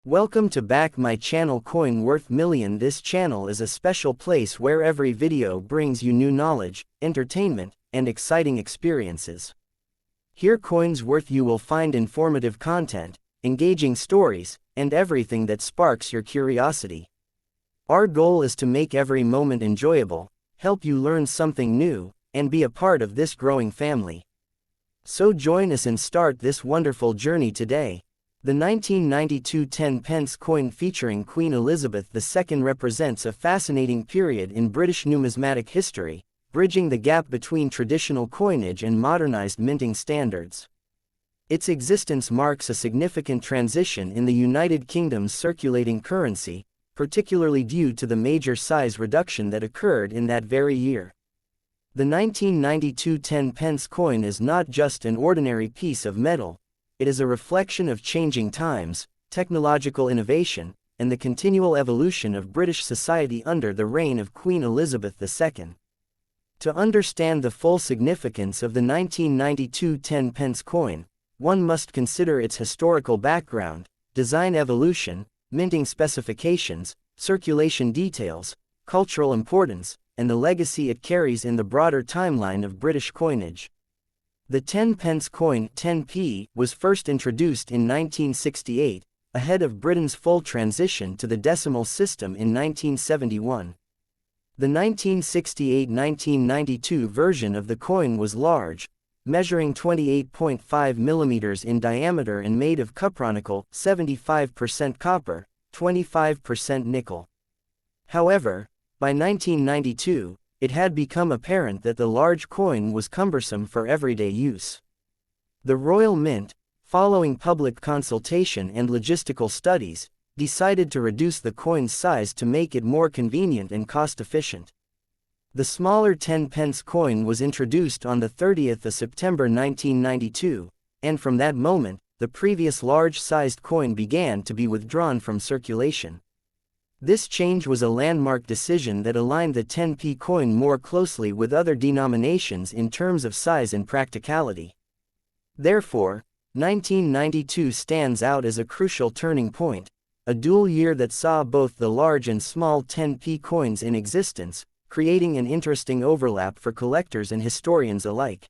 Welcome to back my channel Coin Worth Million. This channel is a special place where every video brings you new knowledge, entertainment, and exciting experiences. Here Coins Worth you will find informative content, engaging stories, and everything that sparks your curiosity. Our goal is to make every moment enjoyable, help you learn something new, and be a part of this growing family. So join us and start this wonderful journey today. The 1992 10 pence coin featuring Queen Elizabeth II represents a fascinating period in British numismatic history, bridging the gap between traditional coinage and modernized minting standards. Its existence marks a significant transition in the United Kingdom's circulating currency, particularly due to the major size reduction that occurred in that very year. The 1992 10 pence coin is not just an ordinary piece of metal. It is a reflection of changing times, technological innovation, and the continual evolution of British society under the reign of Queen Elizabeth II. To understand the full significance of the 1992 10 pence coin, one must consider its historical background, design evolution, minting specifications, circulation details, cultural importance, and the legacy it carries in the broader timeline of British coinage. The 10 pence coin 10p was first introduced in 1968, ahead of Britain's full transition to the decimal system in 1971. The 1968-1992 version of the coin was large, measuring 28.5 mm in diameter and made of cupronickel, 75% copper, 25% nickel. However, by 1992, it had become apparent that the large coin was cumbersome for everyday use. The Royal Mint, following public consultation and logistical studies, decided to reduce the coin's size to make it more convenient and cost-efficient. The smaller 10 pence coin was introduced on the 30th of September 1992, and from that moment, the previous large-sized coin began to be withdrawn from circulation. This change was a landmark decision that aligned the 10p coin more closely with other denominations in terms of size and practicality. Therefore, 1992 stands out as a crucial turning point, a dual year that saw both the large and small 10p coins in existence, creating an interesting overlap for collectors and historians alike.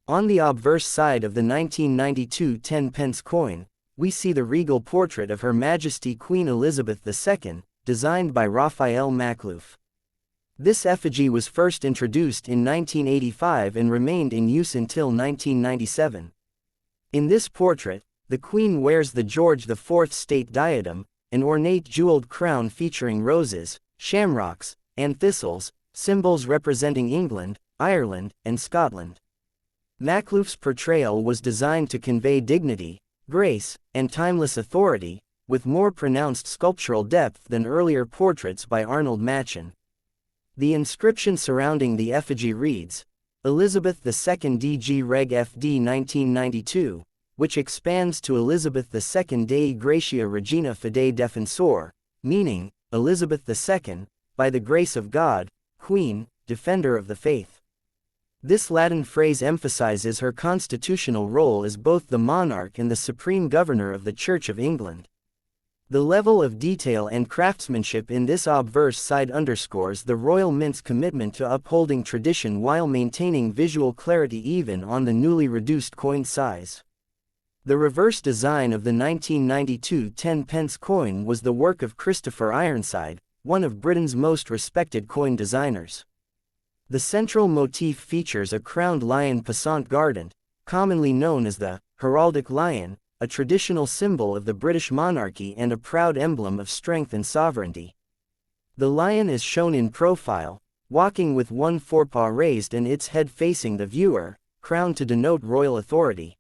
On the obverse side of the 1992 10 pence coin, we see the regal portrait of Her Majesty Queen Elizabeth II, designed by Raphael Maklouf. This effigy was first introduced in 1985 and remained in use until 1997. In this portrait, the Queen wears the George IV state diadem, an ornate jeweled crown featuring roses, shamrocks, and thistles, symbols representing England, Ireland, and Scotland. Maklouf's portrayal was designed to convey dignity, grace, and timeless authority, with more pronounced sculptural depth than earlier portraits by Arnold Machen. The inscription surrounding the effigy reads, Elizabeth II DG Reg FD 1992, which expands to Elizabeth II Dei Gratia Regina Fidei Defensor, meaning, Elizabeth II, by the grace of God, Queen, Defender of the Faith. This Latin phrase emphasizes her constitutional role as both the monarch and the supreme governor of the Church of England. The level of detail and craftsmanship in this obverse side underscores the Royal Mint's commitment to upholding tradition while maintaining visual clarity even on the newly reduced coin size. The reverse design of the 1992 10 pence coin was the work of Christopher Ironside, one of Britain's most respected coin designers. The central motif features a crowned lion passant guardant, commonly known as the heraldic lion, a traditional symbol of the British monarchy and a proud emblem of strength and sovereignty. The lion is shown in profile, walking with one forepaw raised and its head facing the viewer, crowned to denote royal authority.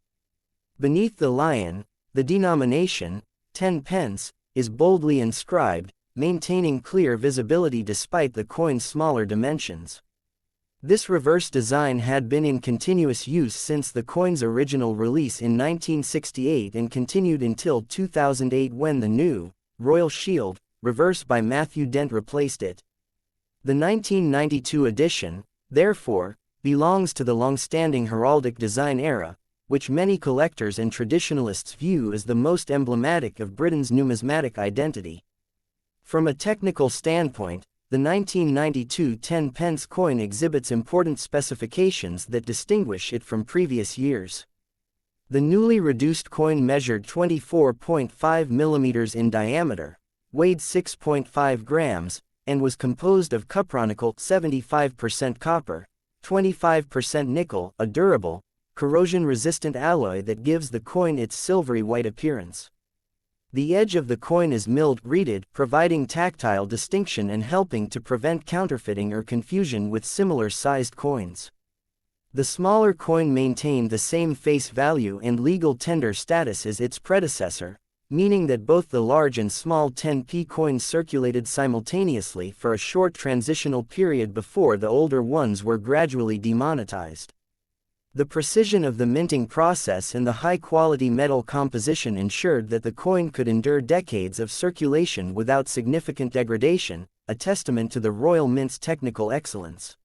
Beneath the lion, the denomination, 10 pence, is boldly inscribed, maintaining clear visibility despite the coin's smaller dimensions. This reverse design had been in continuous use since the coin's original release in 1968 and continued until 2008 when the new, Royal Shield, reverse by Matthew Dent replaced it. The 1992 edition, therefore, belongs to the long-standing heraldic design era, which many collectors and traditionalists view as the most emblematic of Britain's numismatic identity. From a technical standpoint, the 1992 10 pence coin exhibits important specifications that distinguish it from previous years. The newly reduced coin measured 24.5 mm in diameter, weighed 6.5 grams, and was composed of cupronickel 75% copper, 25% nickel, a durable, corrosion-resistant alloy that gives the coin its silvery white appearance. The edge of the coin is milled-reeded, providing tactile distinction and helping to prevent counterfeiting or confusion with similar-sized coins. The smaller coin maintained the same face value and legal tender status as its predecessor, meaning that both the large and small 10p coins circulated simultaneously for a short transitional period before the older ones were gradually demonetized. The precision of the minting process and the high-quality metal composition ensured that the coin could endure decades of circulation without significant degradation, a testament to the Royal Mint's technical excellence.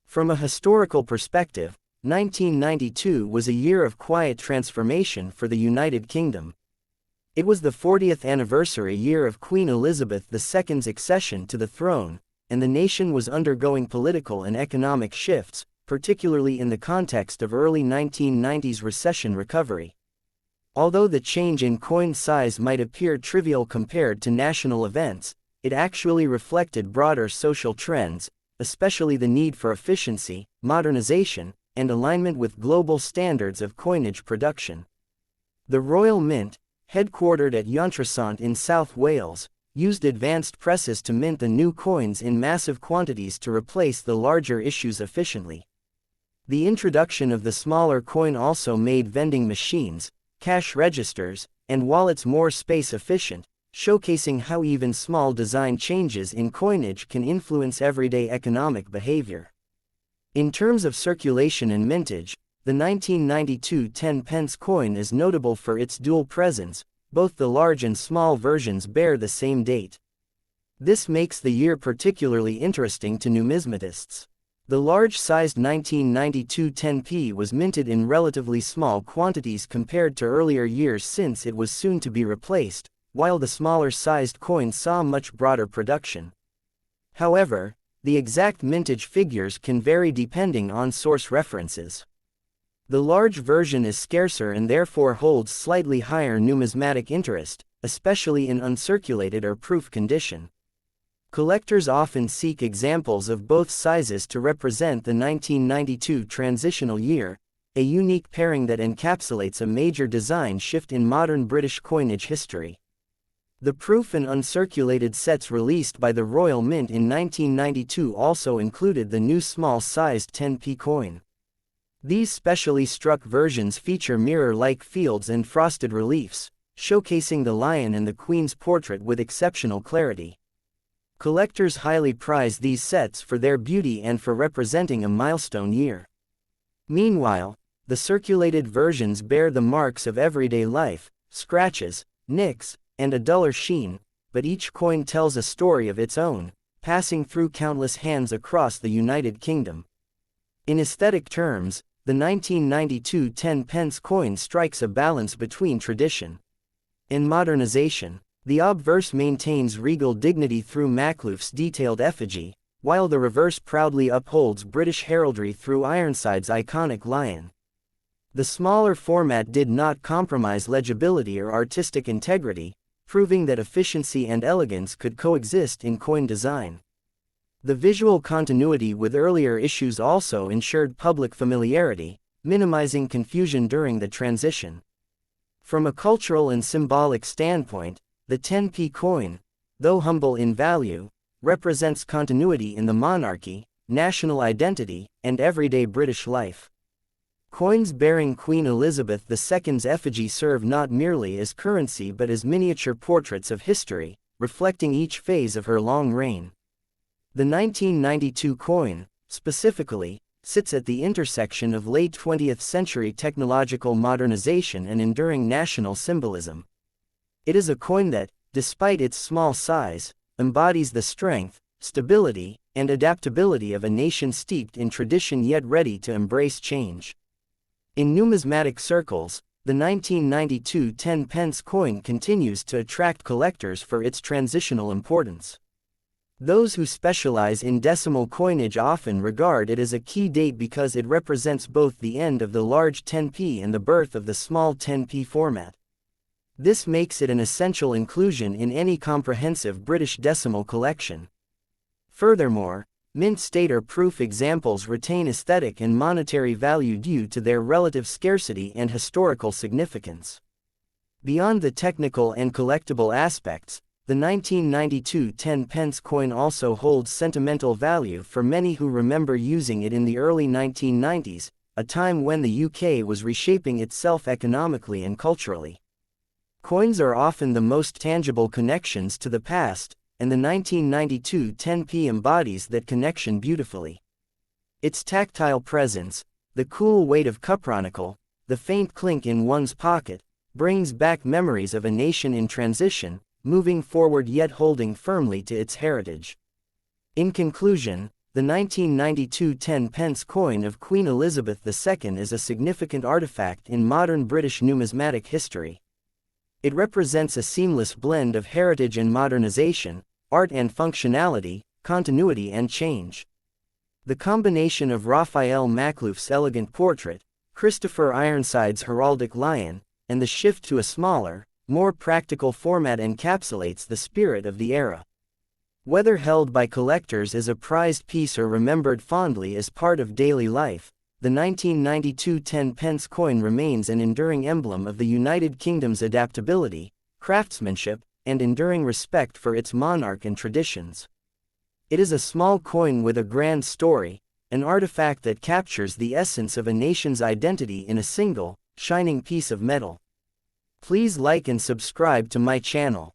From a historical perspective, 1992 was a year of quiet transformation for the United Kingdom. It was the 40th anniversary year of Queen Elizabeth II's accession to the throne, and the nation was undergoing political and economic shifts, particularly in the context of early 1990s recession recovery. Although the change in coin size might appear trivial compared to national events, it actually reflected broader social trends, especially the need for efficiency, modernization, and alignment with global standards of coinage production. The Royal Mint, headquartered at Llantrisant in South Wales, used advanced presses to mint the new coins in massive quantities to replace the larger issues efficiently. The introduction of the smaller coin also made vending machines, cash registers, and wallets more space efficient, showcasing how even small design changes in coinage can influence everyday economic behavior. In terms of circulation and mintage, the 1992 10 pence coin is notable for its dual presence. Both the large and small versions bear the same date. This makes the year particularly interesting to numismatists. The large-sized 1992 10p was minted in relatively small quantities compared to earlier years since it was soon to be replaced, while the smaller-sized coin saw much broader production. However, the exact mintage figures can vary depending on source references. The large version is scarcer and therefore holds slightly higher numismatic interest, especially in uncirculated or proof condition. Collectors often seek examples of both sizes to represent the 1992 transitional year, a unique pairing that encapsulates a major design shift in modern British coinage history. The proof and uncirculated sets released by the Royal Mint in 1992 also included the new small-sized 10p coin. These specially struck versions feature mirror-like fields and frosted reliefs, showcasing the lion and the Queen's portrait with exceptional clarity. Collectors highly prize these sets for their beauty and for representing a milestone year. Meanwhile, the circulated versions bear the marks of everyday life, scratches, nicks, and a duller sheen, but each coin tells a story of its own, passing through countless hands across the United Kingdom. In aesthetic terms, the 1992 10 pence coin strikes a balance between tradition and modernization. The obverse maintains regal dignity through Maklouf's detailed effigy, while the reverse proudly upholds British heraldry through Ironside's iconic lion. The smaller format did not compromise legibility or artistic integrity, proving that efficiency and elegance could coexist in coin design. The visual continuity with earlier issues also ensured public familiarity, minimizing confusion during the transition. From a cultural and symbolic standpoint, the 10p coin, though humble in value, represents continuity in the monarchy, national identity, and everyday British life. Coins bearing Queen Elizabeth II's effigy serve not merely as currency but as miniature portraits of history, reflecting each phase of her long reign. The 1992 coin, specifically, sits at the intersection of late 20th century technological modernization and enduring national symbolism. It is a coin that, despite its small size, embodies the strength, stability, and adaptability of a nation steeped in tradition yet ready to embrace change. In numismatic circles, the 1992 10 pence coin continues to attract collectors for its transitional importance. Those who specialize in decimal coinage often regard it as a key date because it represents both the end of the large 10p and the birth of the small 10p format. This makes it an essential inclusion in any comprehensive British decimal collection. Furthermore, mint stater-proof examples retain aesthetic and monetary value due to their relative scarcity and historical significance. Beyond the technical and collectible aspects, the 1992 10 pence coin also holds sentimental value for many who remember using it in the early 1990s, a time when the UK was reshaping itself economically and culturally. Coins are often the most tangible connections to the past, and the 1992 10p embodies that connection beautifully. Its tactile presence, the cool weight of cupronickel, the faint clink in one's pocket, brings back memories of a nation in transition, moving forward yet holding firmly to its heritage. In conclusion, the 1992 10 pence coin of Queen Elizabeth II is a significant artifact in modern British numismatic history. It represents a seamless blend of heritage and modernization, art and functionality, continuity and change. The combination of Raphael Maklouf's elegant portrait, Christopher Ironside's heraldic lion, and the shift to a smaller, more practical format encapsulates the spirit of the era. Whether held by collectors as a prized piece or remembered fondly as part of daily life, the 1992 10 pence coin remains an enduring emblem of the United Kingdom's adaptability, craftsmanship, and enduring respect for its monarch and traditions. It is a small coin with a grand story, an artifact that captures the essence of a nation's identity in a single, shining piece of metal. Please like and subscribe to my channel.